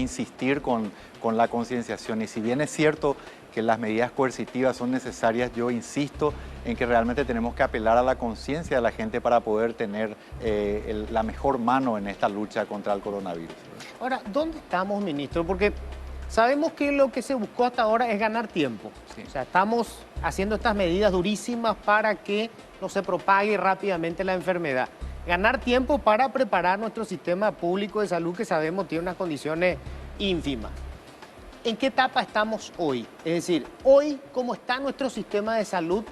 insistir con la concienciación. Y si bien es cierto que las medidas coercitivas son necesarias, yo insisto en que realmente tenemos que apelar a la conciencia de la gente para poder tener la mejor mano en esta lucha contra el coronavirus. Ahora, ¿dónde estamos, ministro? Porque sabemos que lo que se buscó hasta ahora es ganar tiempo. Sí. O sea, estamos haciendo estas medidas durísimas para que no se propague rápidamente la enfermedad. Ganar tiempo para preparar nuestro sistema público de salud, que sabemos tiene unas condiciones ínfimas. ¿En qué etapa estamos hoy? Es decir, hoy, ¿cómo está nuestro sistema de salud?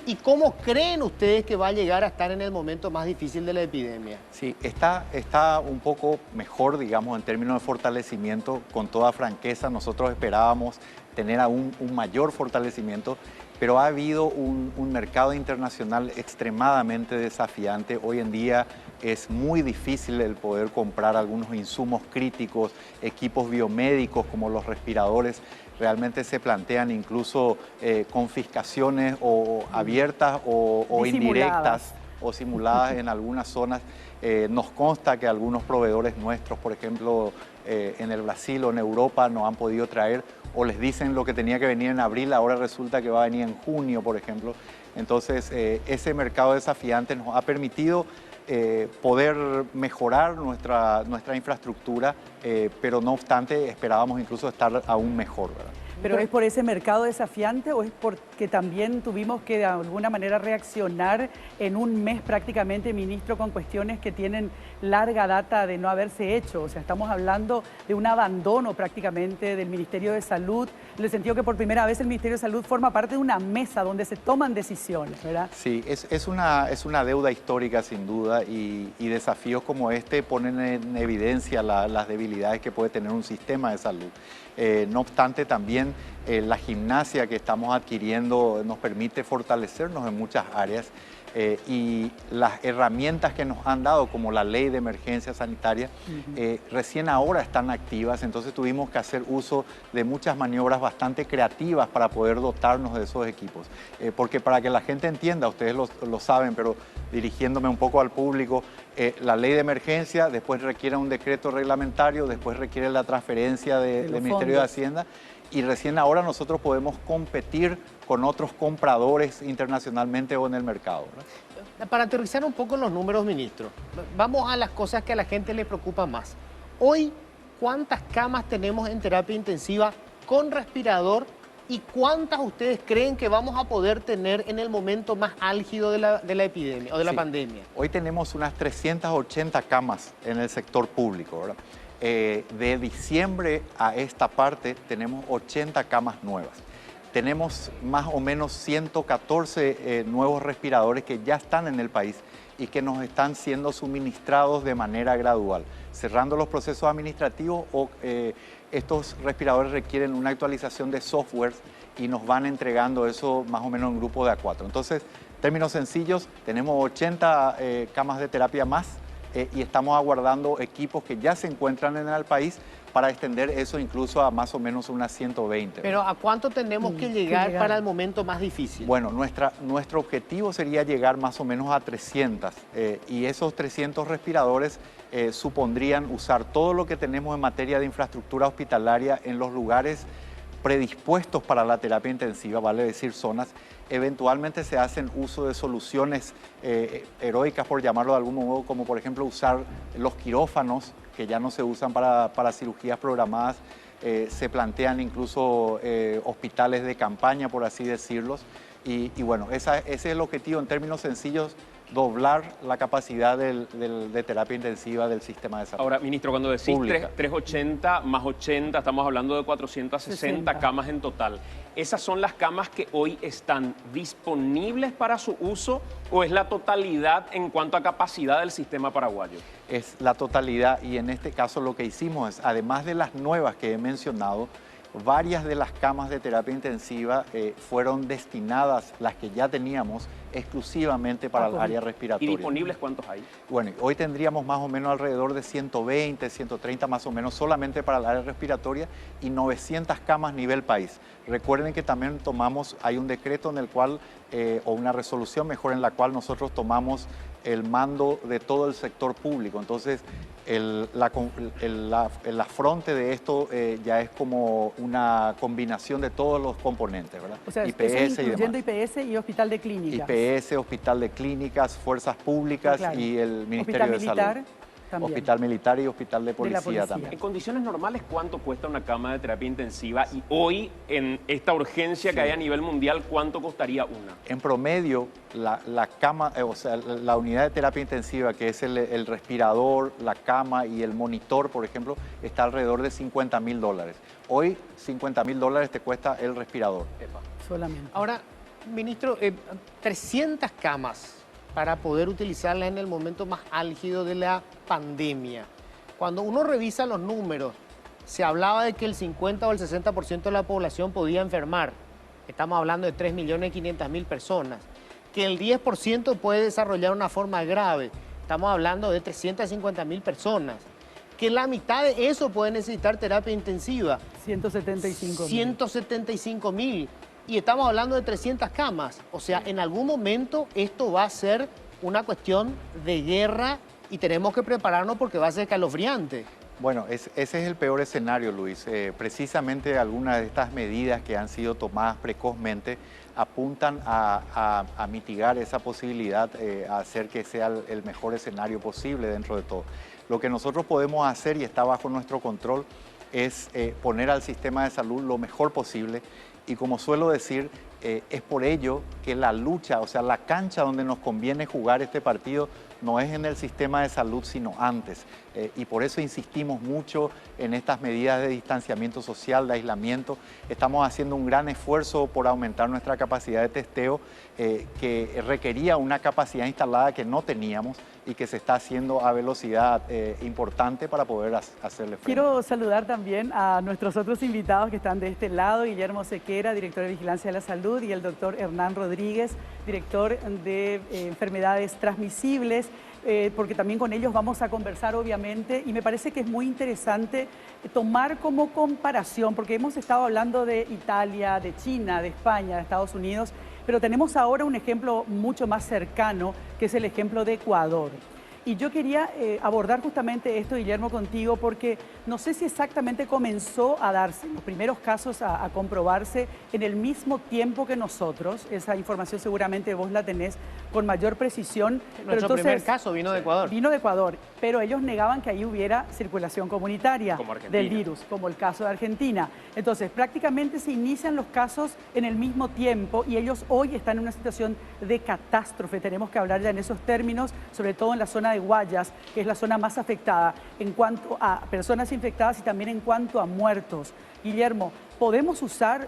¿Y cómo creen ustedes que va a llegar a estar en el momento más difícil de la epidemia? Sí, está un poco mejor, digamos, en términos de fortalecimiento. Con toda franqueza, nosotros esperábamos tener aún un mayor fortalecimiento, pero ha habido un mercado internacional extremadamente desafiante. Hoy en día es muy difícil el poder comprar algunos insumos críticos, equipos biomédicos como los respiradores. Realmente se plantean incluso confiscaciones o abiertas o indirectas o simuladas en algunas zonas. Nos consta que algunos proveedores nuestros, por ejemplo, en el Brasil o en Europa, no han podido traer, o les dicen lo que tenía que venir en abril, ahora resulta que va a venir en junio, por ejemplo. Entonces, ese mercado desafiante nos ha permitido poder mejorar nuestra infraestructura, pero no obstante esperábamos incluso estar aún mejor, ¿verdad? ¿Pero es por ese mercado desafiante o es porque también tuvimos que de alguna manera reaccionar en un mes prácticamente, ministro, con cuestiones que tienen larga data de no haberse hecho? O sea, estamos hablando de un abandono prácticamente del Ministerio de Salud, en el sentido que por primera vez el Ministerio de Salud forma parte de una mesa donde se toman decisiones, ¿verdad? Sí, es una deuda histórica sin duda y desafíos como este ponen en evidencia las debilidades que puede tener un sistema de salud. No obstante, también la gimnasia que estamos adquiriendo nos permite fortalecernos en muchas áreas y las herramientas que nos han dado, como la ley de emergencia sanitaria, recién ahora están activas, entonces tuvimos que hacer uso de muchas maniobras bastante creativas para poder dotarnos de esos equipos. Porque para que la gente entienda, ustedes lo saben, pero dirigiéndome un poco al público, la ley de emergencia después requiere un decreto reglamentario, después requiere la transferencia del Ministerio de Hacienda y recién ahora nosotros podemos competir con otros compradores internacionalmente o en el mercado, ¿verdad? Para aterrizar un poco en los números, ministro, vamos a las cosas que a la gente le preocupa más. Hoy, ¿cuántas camas tenemos en terapia intensiva con respirador y cuántas ustedes creen que vamos a poder tener en el momento más álgido de la epidemia o de la pandemia? Hoy tenemos unas 380 camas en el sector público, ¿verdad? De diciembre a esta parte tenemos 80 camas nuevas. Tenemos más o menos 114 nuevos respiradores que ya están en el país y que nos están siendo suministrados de manera gradual, cerrando los procesos administrativos o estos respiradores requieren una actualización de software y nos van entregando eso más o menos en grupo de A4. Entonces, en términos sencillos, tenemos 80 camas de terapia más y estamos aguardando equipos que ya se encuentran en el país para extender eso incluso a más o menos unas 120. Pero ¿a cuánto tenemos que llegar para el momento más difícil? Bueno, nuestro objetivo sería llegar más o menos a 300 y esos 300 respiradores supondrían usar todo lo que tenemos en materia de infraestructura hospitalaria en los lugares predispuestos para la terapia intensiva, vale decir zonas. Eventualmente se hacen uso de soluciones heroicas, por llamarlo de algún modo, como por ejemplo usar los quirófanos, que ya no se usan para cirugías programadas. Se plantean incluso hospitales de campaña, por así decirlos. Y bueno, ese es el objetivo en términos sencillos, doblar la capacidad de terapia intensiva del sistema de salud. Ahora, ministro, cuando decís 380 más 80, estamos hablando de 460 camas en total. ¿Esas son las camas que hoy están disponibles para su uso o es la totalidad en cuanto a capacidad del sistema paraguayo? Es la totalidad y en este caso lo que hicimos es, además de las nuevas que he mencionado, varias de las camas de terapia intensiva fueron destinadas, las que ya teníamos, exclusivamente para el área respiratoria. ¿Y disponibles cuántos hay? Bueno, hoy tendríamos más o menos alrededor de 120, 130 más o menos solamente para el área respiratoria y 900 camas nivel país. Recuerden que también hay un decreto en el cual, o una resolución mejor, en la cual nosotros tomamos el mando de todo el sector público. Entonces, la fronte de esto ya es como una combinación de todos los componentes, ¿verdad? O sea, IPS incluyendo y demás. IPS y hospital de clínicas. IPS, hospital de clínicas, fuerzas públicas Claro. y el Ministerio de Hospital militar Salud. también. Hospital militar y hospital de la policía policía. también. En condiciones normales, ¿cuánto cuesta una cama de terapia intensiva? Y hoy, en esta urgencia que hay a nivel mundial, ¿cuánto costaría una? En promedio, la cama, o sea, la unidad de terapia intensiva, que es el respirador, la cama y el monitor, por ejemplo, está alrededor de $50.000. Hoy, $50.000 te cuesta el respirador. Solamente. Ahora, ministro, 300 camas para poder utilizarlas en el momento más álgido de la pandemia. Cuando uno revisa los números, se hablaba de que el 50 o el 60% de la población podía enfermar. Estamos hablando de 3.500.000 personas. Que el 10% puede desarrollar una forma grave. Estamos hablando de 350.000 personas. Que la mitad de eso puede necesitar terapia intensiva. 175.000. 175.000. Y estamos hablando de 300 camas. O sea, en algún momento esto va a ser una cuestión de guerra y tenemos que prepararnos porque va a ser escalofriante. Bueno, ese es el peor escenario, Luis. Precisamente algunas de estas medidas que han sido tomadas precozmente apuntan a mitigar esa posibilidad, a hacer que sea el mejor escenario posible dentro de todo. Lo que nosotros podemos hacer, y está bajo nuestro control, es poner al sistema de salud lo mejor posible. Y como suelo decir, es por ello que la lucha, o sea, la cancha donde nos conviene jugar este partido no es en el sistema de salud, sino antes. Y por eso insistimos mucho en estas medidas de distanciamiento social, de aislamiento. Estamos haciendo un gran esfuerzo por aumentar nuestra capacidad de testeo, que requería una capacidad instalada que no teníamos y que se está haciendo a velocidad importante para poder hacerle frente. Quiero saludar también a nuestros otros invitados que están de este lado, Guillermo Sequera, director de Vigilancia de la Salud, y el doctor Hernán Rodríguez, director de Enfermedades Transmisibles, porque también con ellos vamos a conversar obviamente, y me parece que es muy interesante tomar como comparación, porque hemos estado hablando de Italia, de China, de España, de Estados Unidos, pero tenemos ahora un ejemplo mucho más cercano, que es el ejemplo de Ecuador. Y yo quería abordar justamente esto, Guillermo, contigo, porque no sé si exactamente comenzó a darse los primeros casos a comprobarse en el mismo tiempo que nosotros. Esa información seguramente vos la tenés con mayor precisión. Nuestro primer caso vino de Ecuador. Vino de Ecuador, pero ellos negaban que ahí hubiera circulación comunitaria del virus, como el caso de Argentina. Entonces, prácticamente se inician los casos en el mismo tiempo y ellos hoy están en una situación de catástrofe. Tenemos que hablar ya en esos términos, sobre todo en la zona de Guayas, que es la zona más afectada en cuanto a personas infectadas y también en cuanto a muertos. Guillermo, ¿podemos usar,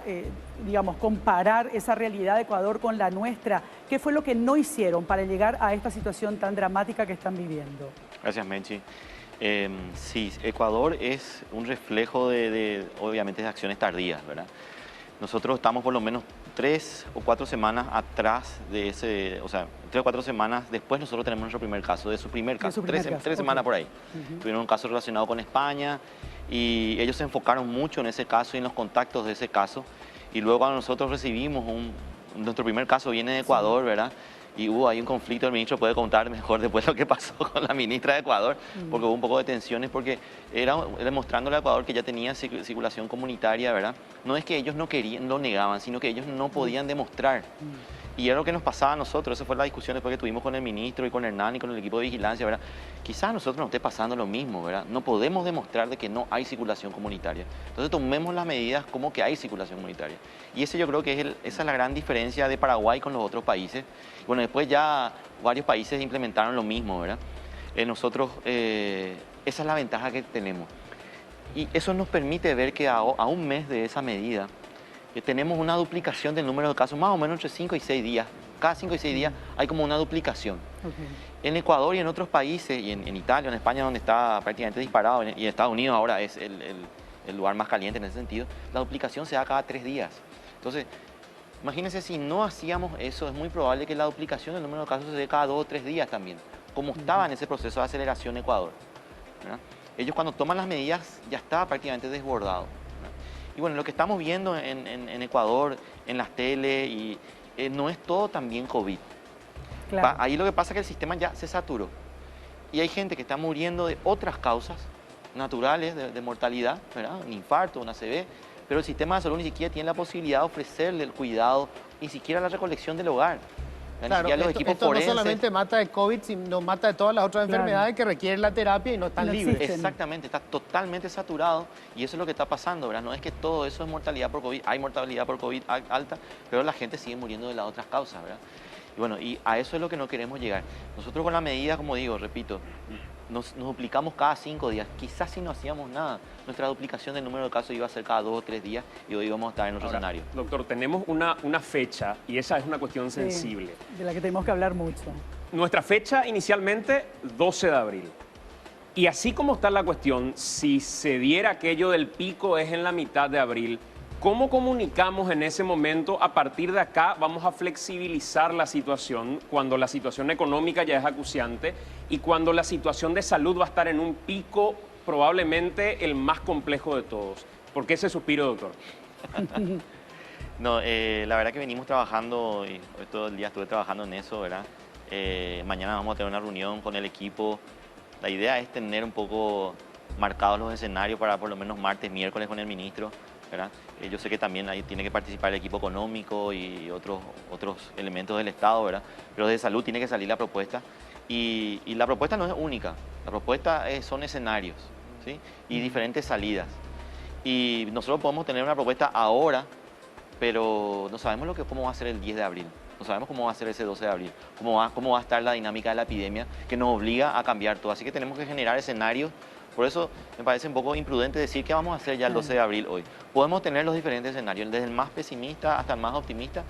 digamos, comparar esa realidad de Ecuador con la nuestra? ¿Qué fue lo que no hicieron para llegar a esta situación tan dramática que están viviendo? Gracias, Menchi. Sí, Ecuador es un reflejo obviamente, de acciones tardías, ¿verdad? Nosotros estamos por lo menos 3 o 4 semanas atrás de ese, o sea, 3 o 4 semanas después nosotros tenemos nuestro primer caso, de su primer caso, tres semanas por ahí. Tuvieron un caso relacionado con España y ellos se enfocaron mucho en ese caso y en los contactos de ese caso. Y luego cuando nosotros recibimos nuestro primer caso viene de Ecuador, ¿verdad? Y hubo ahí un conflicto, el ministro puede contar mejor después lo que pasó con la ministra de Ecuador, porque hubo un poco de tensiones, porque era demostrándole a Ecuador que ya tenía circulación comunitaria, ¿verdad? No es que ellos no querían, lo negaban, sino que ellos no podían demostrar. Y era lo que nos pasaba a nosotros, esa fue la discusión después que tuvimos con el ministro y con Hernán y con el equipo de vigilancia, ¿verdad? Quizás a nosotros nos esté pasando lo mismo, ¿verdad? No podemos demostrar de que no hay circulación comunitaria. Entonces tomemos las medidas como que hay circulación comunitaria. Y ese yo creo que esa es la gran diferencia de Paraguay con los otros países. Bueno, después ya varios países implementaron lo mismo, ¿verdad? Nosotros, esa es la ventaja que tenemos. Y eso nos permite ver que a un mes de esa medida, tenemos una duplicación del número de casos, más o menos entre 5 y 6 días. Cada 5 y 6 días hay como una duplicación. En Ecuador y en otros países, y en Italia, en España, donde está prácticamente disparado, y en Estados Unidos ahora es el lugar más caliente en ese sentido, la duplicación se da cada 3 días. Entonces, imagínense si no hacíamos eso, es muy probable que la duplicación del número de casos se dé cada 2 o 3 días también, como estaba en ese proceso de aceleración Ecuador, ¿verdad? Ellos cuando toman las medidas ya estaba prácticamente desbordado. Y bueno, lo que estamos viendo en Ecuador, en las teles, no es todo también COVID. Claro. Ahí lo que pasa es que el sistema ya se saturó. y hay gente que está muriendo de otras causas naturales de mortalidad, ¿verdad? Un infarto, una ACV, pero el sistema de salud ni siquiera tiene la posibilidad de ofrecerle el cuidado, ni siquiera la recolección del hogar. Ni Claro, siquiera los equipos esto no forenses. solamente mata de COVID, sino mata de todas las otras enfermedades que requieren la terapia y no están No libres. existen. Exactamente, está totalmente saturado y eso es lo que está pasando, ¿verdad? No es que todo eso es mortalidad por COVID, hay mortalidad por COVID alta, pero la gente sigue muriendo de las otras causas, ¿verdad? Y bueno, y a eso es lo que no queremos llegar. Nosotros con la medida, como digo, repito, nos duplicamos cada 5 días. Quizás si no hacíamos nada, nuestra duplicación del número de casos iba a ser cada 2 o 3 días y hoy vamos a estar en otro escenario. Doctor, tenemos una fecha y esa es una cuestión sensible. De la que tenemos que hablar mucho. Nuestra fecha inicialmente, 12 de abril. Y así como está la cuestión, si se diera aquello del pico es en la mitad de abril, ¿cómo comunicamos en ese momento? A partir de acá vamos a flexibilizar la situación cuando la situación económica ya es acuciante y cuando la situación de salud va a estar en un pico probablemente el más complejo de todos. ¿Por qué ese suspiro, doctor? No, la verdad que venimos trabajando, y hoy todo el día estuve trabajando en eso, ¿verdad? Mañana vamos a tener una reunión con el equipo. La idea es tener un poco marcados los escenarios para por lo menos martes, miércoles con el ministro, ¿verdad? Yo sé que también ahí tiene que participar el equipo económico y otros elementos del Estado, ¿verdad? Pero de salud tiene que salir la propuesta. Y la propuesta no es única, la propuesta son escenarios, ¿sí? Y diferentes salidas. Y nosotros podemos tener una propuesta ahora, pero no sabemos cómo va a ser el 10 de abril. No sabemos cómo va a ser ese 12 de abril, cómo va a estar la dinámica de la epidemia que nos obliga a cambiar todo. Así que tenemos que generar escenarios. Por eso me parece un poco imprudente decir qué vamos a hacer ya el 12 de abril hoy. Podemos tener los diferentes escenarios, desde el más pesimista hasta el más optimista,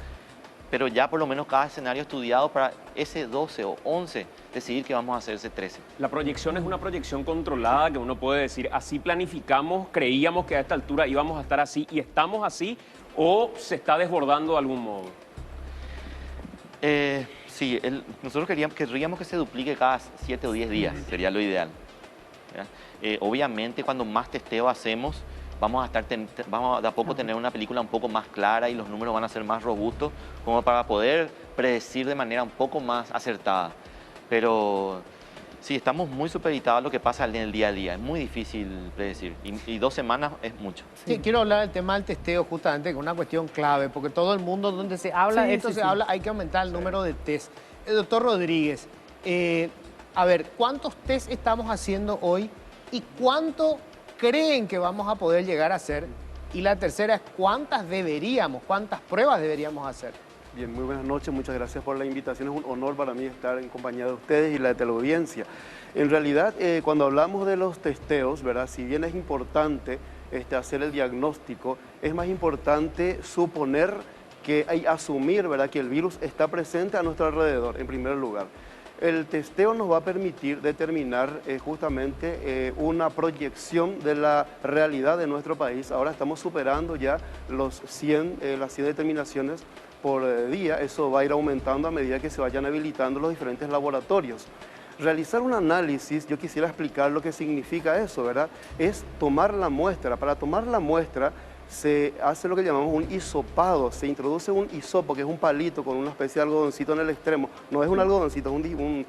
pero ya por lo menos cada escenario estudiado para ese 12 o 11 decidir qué vamos a hacer ese 13. La proyección es una proyección controlada que uno puede decir, así planificamos, creíamos que a esta altura íbamos a estar así y estamos así, o se está desbordando de algún modo. Sí, nosotros querríamos que se duplique cada 7 o 10 días, sería lo ideal. Obviamente, cuando más testeo hacemos, vamos de a poco tener una película un poco más clara y los números van a ser más robustos, como para poder predecir de manera un poco más acertada. Pero sí, estamos muy supeditados a lo que pasa en el día a día. Es muy difícil predecir y 2 semanas es mucho. Sí, quiero hablar del tema del testeo justamente, que es una cuestión clave, porque todo el mundo donde se habla, habla, hay que aumentar el número de test. Doctor Rodríguez, a ver, ¿cuántos test estamos haciendo hoy y cuánto creen que vamos a poder llegar a hacer? Y la tercera es, ¿cuántas pruebas deberíamos hacer? Bien, muy buenas noches, muchas gracias por la invitación. Es un honor para mí estar en compañía de ustedes y la teleaudiencia. En realidad, cuando hablamos de los testeos, ¿verdad? Si bien es importante hacer el diagnóstico, es más importante suponer asumir, ¿verdad?, que el virus está presente a nuestro alrededor, en primer lugar. El testeo nos va a permitir determinar justamente una proyección de la realidad de nuestro país. Ahora estamos superando ya las 100 determinaciones por día. Eso va a ir aumentando a medida que se vayan habilitando los diferentes laboratorios. Realizar un análisis, yo quisiera explicar lo que significa eso, ¿verdad? Es tomar la muestra. Para tomar la muestra se hace lo que llamamos un hisopado, se introduce un hisopo, que es un palito con una especie de algodoncito en el extremo. No es un algodoncito, es un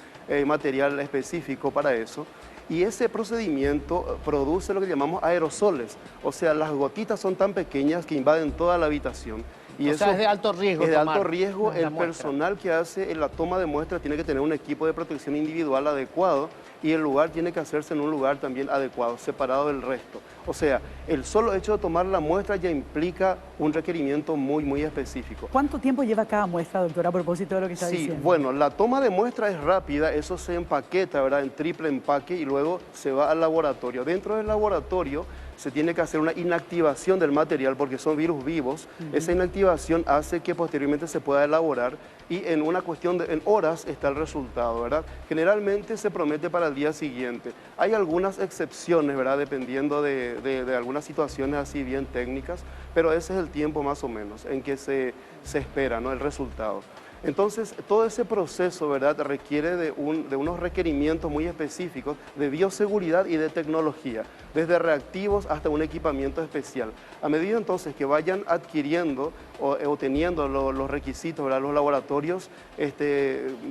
material específico para eso. Y ese procedimiento produce lo que llamamos aerosoles, o sea, las gotitas son tan pequeñas que invaden toda la habitación. Y o sea, es de alto riesgo. Es de alto riesgo. El personal que hace la toma de muestras tiene que tener un equipo de protección individual adecuado y el lugar tiene que hacerse en un lugar también adecuado, separado del resto. O sea, el solo hecho de tomar la muestra ya implica un requerimiento muy, muy específico. ¿Cuánto tiempo lleva cada muestra, doctor, a propósito de lo que está diciendo? Sí, bueno, la toma de muestra es rápida, eso se empaqueta, ¿verdad?, en triple empaque y luego se va al laboratorio. Dentro del laboratorio se tiene que hacer una inactivación del material porque son virus vivos. Esa inactivación hace que posteriormente se pueda elaborar y en una cuestión de horas está el resultado, ¿verdad? Generalmente se promete para el día siguiente. Hay algunas excepciones, ¿verdad?, dependiendo de algunas situaciones así bien técnicas, pero ese es el tiempo más o menos en que se espera, ¿no?, el resultado. Entonces, todo ese proceso, ¿verdad?, requiere de unos requerimientos muy específicos de bioseguridad y de tecnología, desde reactivos hasta un equipamiento especial. A medida entonces que vayan adquiriendo o teniendo los requisitos, ¿verdad?, los laboratorios,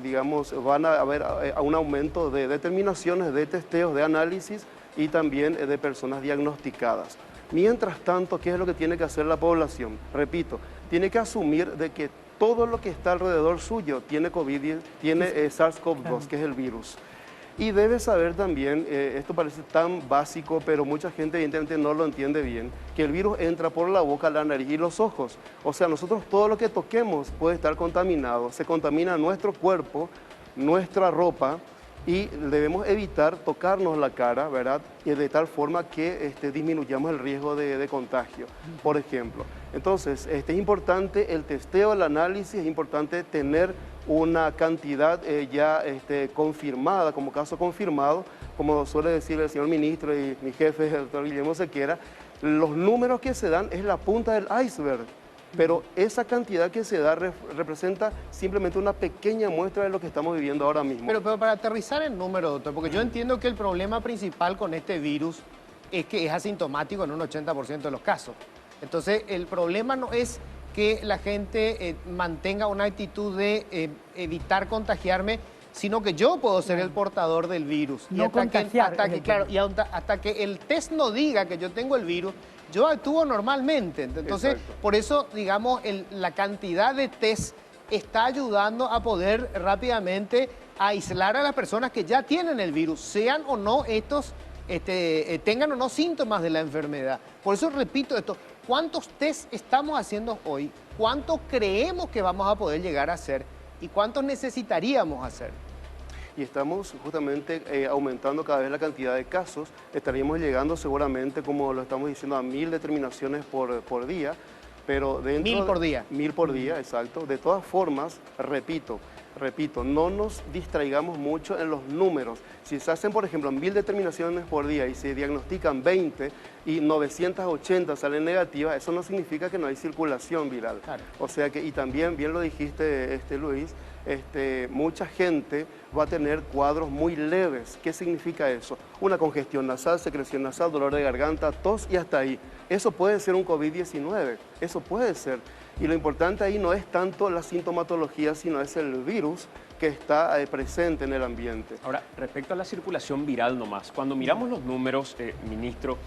digamos, van a haber un aumento de determinaciones, de testeos, de análisis y también de personas diagnosticadas. Mientras tanto, ¿qué es lo que tiene que hacer la población? Repito, tiene que asumir de que todo lo que está alrededor suyo tiene COVID, tiene SARS-CoV-2, que es el virus. Y debe saber también, esto parece tan básico, pero mucha gente evidentemente no lo entiende bien, que el virus entra por la boca, la nariz y los ojos. O sea, nosotros todo lo que toquemos puede estar contaminado, se contamina nuestro cuerpo, nuestra ropa, y debemos evitar tocarnos la cara, ¿verdad?, y de tal forma que disminuyamos el riesgo de contagio, por ejemplo. Entonces, es importante el testeo, el análisis, es importante tener una cantidad ya confirmada, como caso confirmado, como suele decir el señor ministro y mi jefe, el doctor Guillermo Sequera, los números que se dan es la punta del iceberg. Pero esa cantidad que se da representa simplemente una pequeña muestra de lo que estamos viviendo ahora mismo. Pero para aterrizar en número, doctor, porque yo entiendo que el problema principal con este virus es que es asintomático en un 80% de los casos. Entonces, el problema no es que la gente mantenga una actitud de evitar contagiarme, sino que yo puedo ser el portador del virus. No hasta que el test no diga que yo tengo el virus, yo actúo normalmente. Entonces, Exacto. por eso, digamos, la cantidad de test está ayudando a poder rápidamente aislar a las personas que ya tienen el virus, sean o no estos, tengan o no síntomas de la enfermedad. Por eso repito esto, ¿cuántos test estamos haciendo hoy? ¿Cuántos creemos que vamos a poder llegar a hacer? ¿Y cuántos necesitaríamos hacer? Y estamos justamente aumentando cada vez la cantidad de casos. Estaríamos llegando seguramente, como lo estamos diciendo, a 1000 determinaciones por día. Pero dentro 1000 por día. 1000 por día, exacto. De todas formas, repito, no nos distraigamos mucho en los números. Si se hacen, por ejemplo, 1000 determinaciones por día y se diagnostican 20 y 980 salen negativas, eso no significa que no hay circulación viral. Claro. O sea que, y también, bien lo dijiste, Luis, mucha gente va a tener cuadros muy leves. ¿Qué significa eso? Una congestión nasal, secreción nasal, dolor de garganta, tos y hasta ahí. Eso puede ser un COVID-19, eso puede ser. Y lo importante ahí no es tanto la sintomatología, sino es el virus que está presente en el ambiente. Ahora, respecto a la circulación viral nomás, cuando miramos los números, ministro,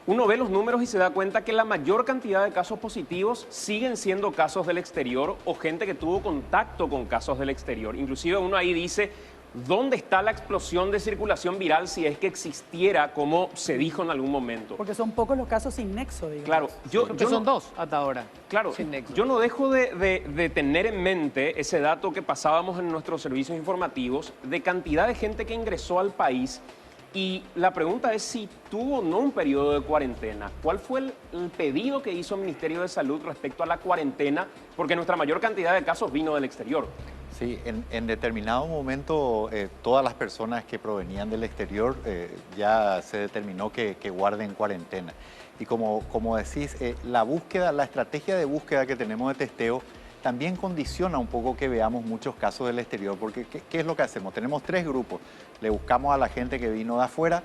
uno ve los números y se da cuenta que la mayor cantidad de casos positivos siguen siendo casos del exterior o gente que tuvo contacto con casos del exterior. Inclusive uno ahí dice, ¿dónde está la explosión de circulación viral si es que existiera, como se dijo en algún momento? Porque son pocos los casos sin nexo, digamos. Claro, Porque son dos hasta ahora. Claro, sin nexo. yo no dejo de tener en mente ese dato que pasábamos en nuestros servicios informativos de cantidad de gente que ingresó al país. Y la pregunta es si tuvo o no un periodo de cuarentena. ¿Cuál fue el pedido que hizo el Ministerio de Salud respecto a la cuarentena? Porque nuestra mayor cantidad de casos vino del exterior. Sí, en determinado momento todas las personas que provenían del exterior ya se determinó que guarden cuarentena. Y como decís, la estrategia de búsqueda que tenemos de testeo también condiciona un poco que veamos muchos casos del exterior, porque ¿qué es lo que hacemos? Tenemos 3 grupos. Le buscamos a la gente que vino de afuera,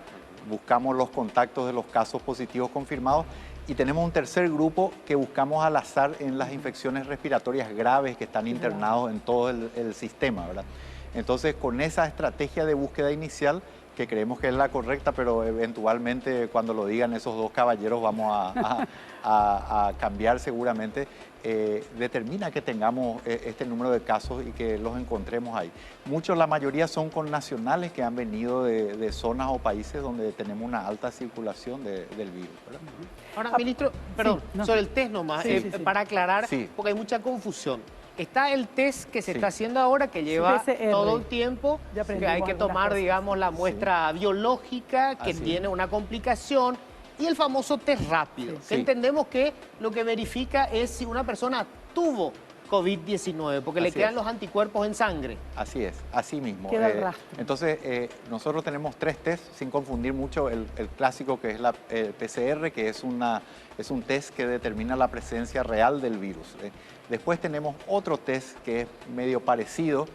buscamos los contactos de los casos positivos confirmados y tenemos un tercer grupo que buscamos al azar en las infecciones respiratorias graves que están internados en todo el sistema, ¿verdad? Entonces, con esa estrategia de búsqueda inicial, que creemos que es la correcta, pero eventualmente cuando lo digan esos 2 caballeros vamos a cambiar seguramente, determina que tengamos este número de casos y que los encontremos ahí. La mayoría son con nacionales que han venido de zonas o países donde tenemos una alta circulación del virus, ¿verdad? Ahora, ministro, perdón, sobre el test nomás, Sí. para aclarar, Sí. porque hay mucha confusión. Está el test que se está haciendo ahora, que lleva PCR. todo el tiempo, Ya que hay aprendimos que algunas tomar, cosas. digamos, la muestra biológica, que Así tiene una complicación, y el famoso test rápido, que Sí. entendemos que lo que verifica es si una persona tuvo COVID-19, porque le Así quedan es. los anticuerpos en sangre. Así es, así mismo. Queda el rastro. Entonces, nosotros tenemos 3 test, sin confundir mucho el clásico que es el PCR, que es un test que determina la presencia real del virus. Después tenemos otro test que es medio parecido,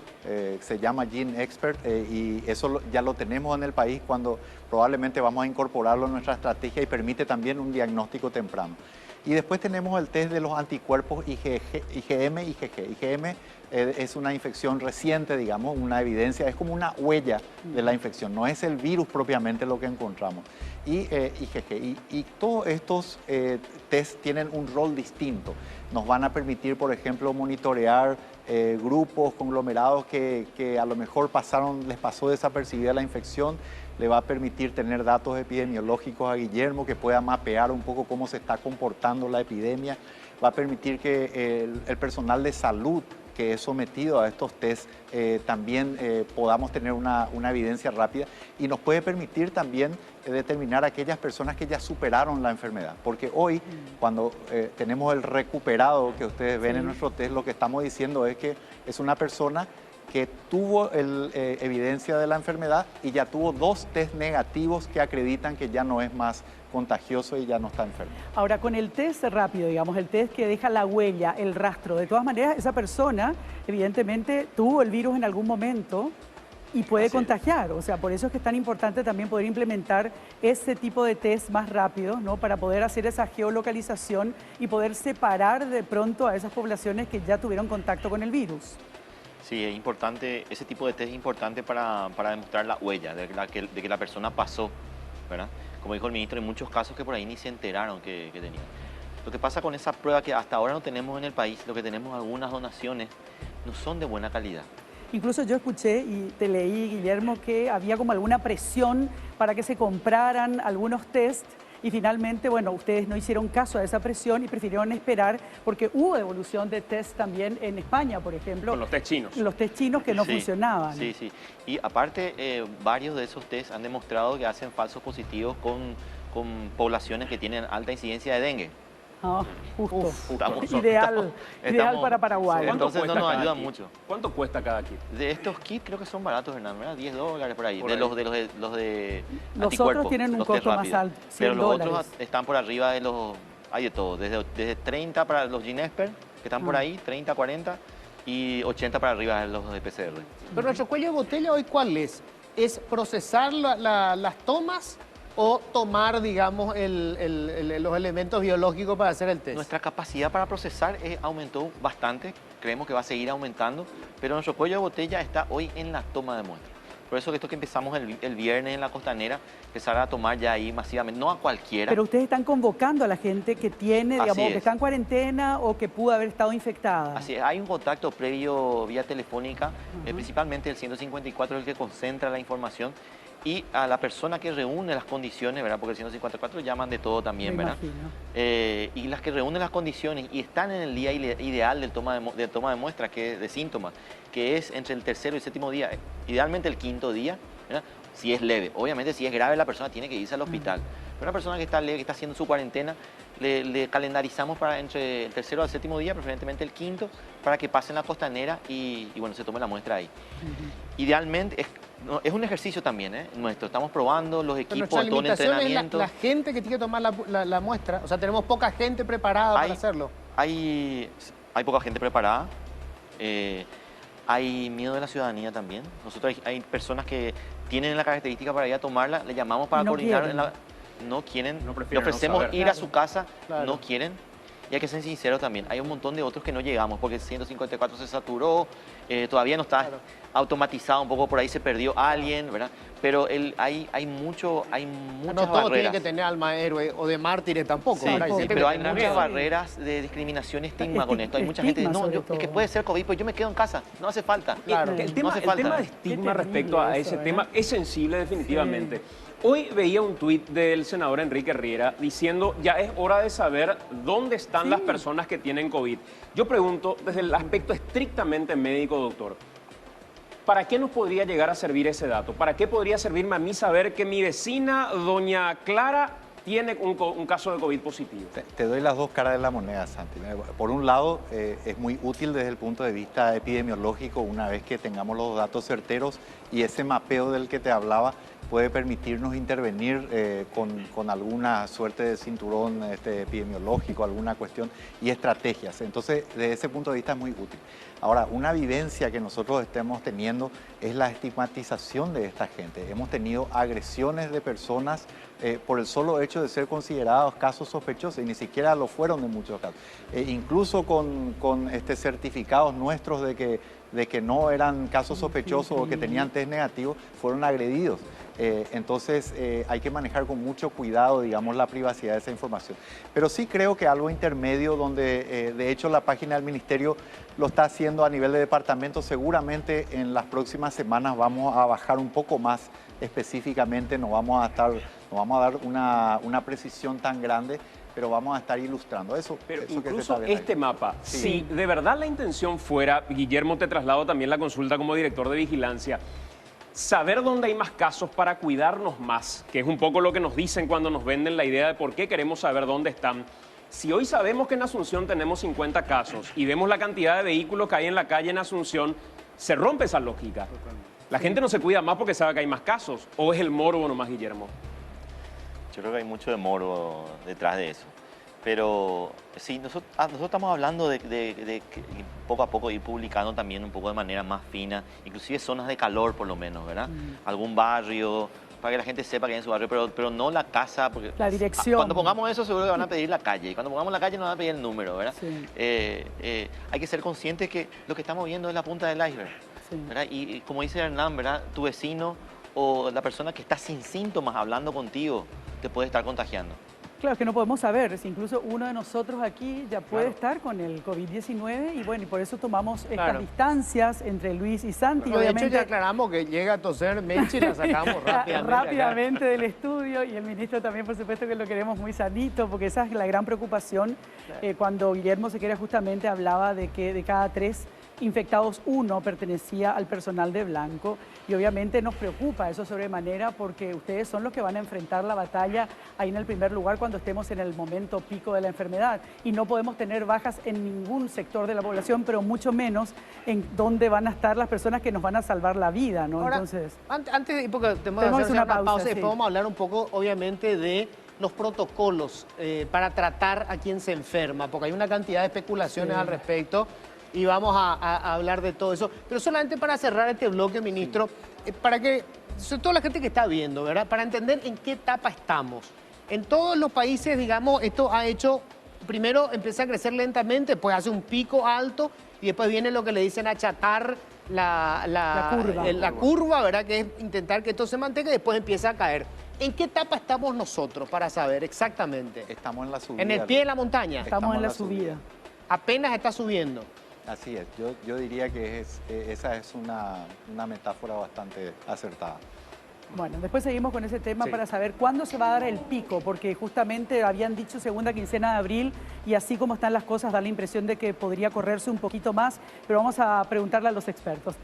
se llama Gene Expert, y eso ya lo tenemos en el país cuando probablemente vamos a incorporarlo en nuestra estrategia y permite también un diagnóstico temprano. Y después tenemos el test de los anticuerpos IgM y IgG. IgM es una infección reciente, digamos, una evidencia, es como una huella de la infección, no es el virus propiamente lo que encontramos. Y IgG. Y todos estos test tienen un rol distinto. Nos van a permitir, por ejemplo, monitorear grupos, conglomerados que a lo mejor les pasó desapercibida la infección. Le va a permitir tener datos epidemiológicos a Guillermo, que pueda mapear un poco cómo se está comportando la epidemia. Va a permitir que el personal de salud que es sometido a estos test también podamos tener una evidencia rápida, y nos puede permitir también determinar aquellas personas que ya superaron la enfermedad. Porque hoy, cuando tenemos el recuperado que ustedes ven en nuestro test, lo que estamos diciendo es que es una persona que tuvo evidencia de la enfermedad y ya tuvo 2 test negativos que acreditan que ya no es más contagioso y ya no está enfermo. Ahora, con el test rápido, digamos, el test que deja la huella, el rastro, de todas maneras, esa persona evidentemente tuvo el virus en algún momento y puede contagiar. O sea, por eso es que es tan importante también poder implementar ese tipo de test más rápido, ¿no? Para poder hacer esa geolocalización y poder separar de pronto a esas poblaciones que ya tuvieron contacto con el virus. Sí, es importante, ese tipo de test es importante para demostrar la huella de que la persona pasó, ¿verdad? Como dijo el ministro, en muchos casos que por ahí ni se enteraron que tenían. Lo que pasa con esa prueba que hasta ahora no tenemos en el país, lo que tenemos algunas donaciones, no son de buena calidad. Incluso yo escuché y te leí, Guillermo, que había como alguna presión para que se compraran algunos test y finalmente, bueno, ustedes no hicieron caso a esa presión y prefirieron esperar porque hubo devolución de test también en España, por ejemplo. Con los test chinos. Los test chinos que no funcionaban. Sí, sí. Y aparte, varios de esos test han demostrado que hacen falsos positivos con poblaciones que tienen alta incidencia de dengue. Ah, justo. Estamos Ideal para Paraguay. Entonces no nos ayuda mucho. ¿Cuánto cuesta cada kit? De estos kits creo que son baratos, Hernán, ¿verdad? $10 por ahí. Los de Los anticuerpos, otros tienen un los costo test más rápidos. alto, Pero los $100. otros están por arriba de los... Hay de todo, desde 30 para los Ginesper, que están por ahí, 30, 40, y 80 para arriba de los de PCR. Pero nuestro cuello de botella hoy, ¿cuál es? ¿Es procesar las tomas o tomar, digamos, los elementos biológicos para hacer el test? Nuestra capacidad para procesar aumentó bastante, creemos que va a seguir aumentando, pero nuestro cuello de botella está hoy en la toma de muestras. Por eso esto que empezamos el viernes en la Costanera, empezar a tomar ya ahí masivamente, no a cualquiera. Pero ustedes están convocando a la gente que tiene, digamos, que está en cuarentena o que pudo haber estado infectada. Así es, hay un contacto previo vía telefónica, principalmente el 154 es el que concentra la información, y a la persona que reúne las condiciones, ¿verdad? Porque el 154 llaman de todo también, ¿verdad? Y las que reúnen las condiciones y están en el día ideal del toma de muestras, que es de síntomas, que es entre el tercero y el séptimo día, idealmente el quinto día, ¿verdad? Si es leve. Obviamente, si es grave, la persona tiene que irse al hospital. Pero una persona que está leve, que está haciendo su cuarentena, le calendarizamos para entre el tercero al séptimo día, preferentemente el quinto, para que pasen la Costanera y bueno, se tome la muestra ahí. Idealmente, es un ejercicio también, nuestro. Estamos probando los equipos, todo un entrenamiento. Es la gente que tiene que tomar la muestra. O sea, tenemos poca gente preparada para hacerlo. Hay poca gente preparada. Hay miedo de la ciudadanía también. Nosotros hay personas que tienen la característica para ir a tomarla, le llamamos para coordinar. No quieren, le ofrecemos ir a su casa, no quieren. Y hay que ser sinceros también, hay un montón de otros que no llegamos porque el 154 se saturó, todavía no está automatizado, un poco por ahí se perdió alguien, ¿verdad? Pero hay muchas no todos barreras. tienen que tener alma de héroe o de mártires tampoco, Sí, ¿verdad? sí, pero hay muchas barreras de discriminación, estigma con esto. Hay mucha gente que dice, es que puede ser COVID, pero yo me quedo en casa, no hace falta. Claro. El tema de estigma respecto a ese tema es sensible definitivamente. Sí. Hoy veía un tuit del senador Enrique Riera diciendo ya es hora de saber dónde están las personas que tienen COVID. Yo pregunto desde el aspecto estrictamente médico, doctor, ¿para qué nos podría llegar a servir ese dato? ¿Para qué podría servirme a mí saber que mi vecina, doña Clara, tiene un caso de COVID positivo? Te doy las dos caras de la moneda, Santi. Por un lado, es muy útil desde el punto de vista epidemiológico una vez que tengamos los datos certeros y ese mapeo del que te hablaba puede permitirnos intervenir con alguna suerte de cinturón epidemiológico, alguna cuestión y estrategias. Entonces, desde ese punto de vista es muy útil. Ahora, una vivencia que nosotros estemos teniendo es la estigmatización de esta gente. Hemos tenido agresiones de personas por el solo hecho de ser considerados casos sospechosos y ni siquiera lo fueron en muchos casos. Incluso con certificados nuestros de que no eran casos sospechosos o que tenían test negativos, fueron agredidos. Entonces hay que manejar con mucho cuidado, digamos, la privacidad de esa información. Pero sí creo que algo intermedio donde, de hecho, la página del Ministerio lo está haciendo a nivel de departamento. Seguramente en las próximas semanas vamos a bajar un poco más específicamente, no vamos a dar una precisión tan grande, pero vamos a estar ilustrando eso. Pero eso incluso este mapa, si de verdad la intención fuera, Guillermo, te traslado también la consulta como director de vigilancia, saber dónde hay más casos para cuidarnos más, que es un poco lo que nos dicen cuando nos venden la idea de por qué queremos saber dónde están. Si hoy sabemos que en Asunción tenemos 50 casos y vemos la cantidad de vehículos que hay en la calle en Asunción, se rompe esa lógica. La gente no se cuida más porque sabe que hay más casos, ¿o es el morbo nomás, Guillermo? Yo creo que hay mucho de morbo detrás de eso. Pero sí, nosotros estamos hablando de que poco a poco ir publicando también un poco de manera más fina, inclusive zonas de calor por lo menos, ¿verdad? Algún barrio, para que la gente sepa que hay en su barrio, pero no la casa, porque la dirección. Cuando pongamos eso seguro que van a pedir la calle, y cuando pongamos la calle nos van a pedir el número, ¿verdad? Sí. Hay que ser conscientes que lo que estamos viendo es la punta del iceberg, Sí. ¿verdad? Y como dice Hernán, ¿verdad? Tu vecino o la persona que está sin síntomas hablando contigo te puede estar contagiando. Claro, que no podemos saber, si incluso uno de nosotros aquí ya puede estar con el COVID-19 y bueno, y por eso tomamos estas distancias entre Luis y Santi. Pero obviamente, de hecho ya aclaramos que llega a toser Mechi y la sacamos rápidamente. rápidamente del estudio y el ministro también, por supuesto, que lo queremos muy sanito, porque esa es la gran preocupación. Cuando Guillermo Sequeira justamente hablaba de que de cada 3 infectados, 1 pertenecía al personal de Blanco y obviamente nos preocupa eso sobremanera porque ustedes son los que van a enfrentar la batalla ahí en el primer lugar cuando estemos en el momento pico de la enfermedad y no podemos tener bajas en ningún sector de la población, pero mucho menos en donde van a estar las personas que nos van a salvar la vida, ¿no? Ahora, Entonces, antes, porque tenemos que hacer una pausa y después vamos a hablar un poco, obviamente, de los protocolos para tratar a quien se enferma, porque hay una cantidad de especulaciones al respecto. Y vamos a hablar de todo eso. Pero solamente para cerrar este bloque, ministro, para que, sobre todo la gente que está viendo, ¿verdad? Para entender en qué etapa estamos. En todos los países, digamos, esto ha hecho, primero empieza a crecer lentamente, pues hace un pico alto y después viene lo que le dicen achatar la curva, ¿verdad? Que es intentar que esto se mantenga y después empieza a caer. ¿En qué etapa estamos nosotros para saber exactamente? Estamos en la subida. En el pie de la montaña. estamos en la subida. Apenas está subiendo. Así es, yo diría que esa es una metáfora bastante acertada. Bueno, después seguimos con ese tema para saber cuándo se va a dar el pico, porque justamente habían dicho segunda quincena de abril y así como están las cosas da la impresión de que podría correrse un poquito más, pero vamos a preguntarle a los expertos.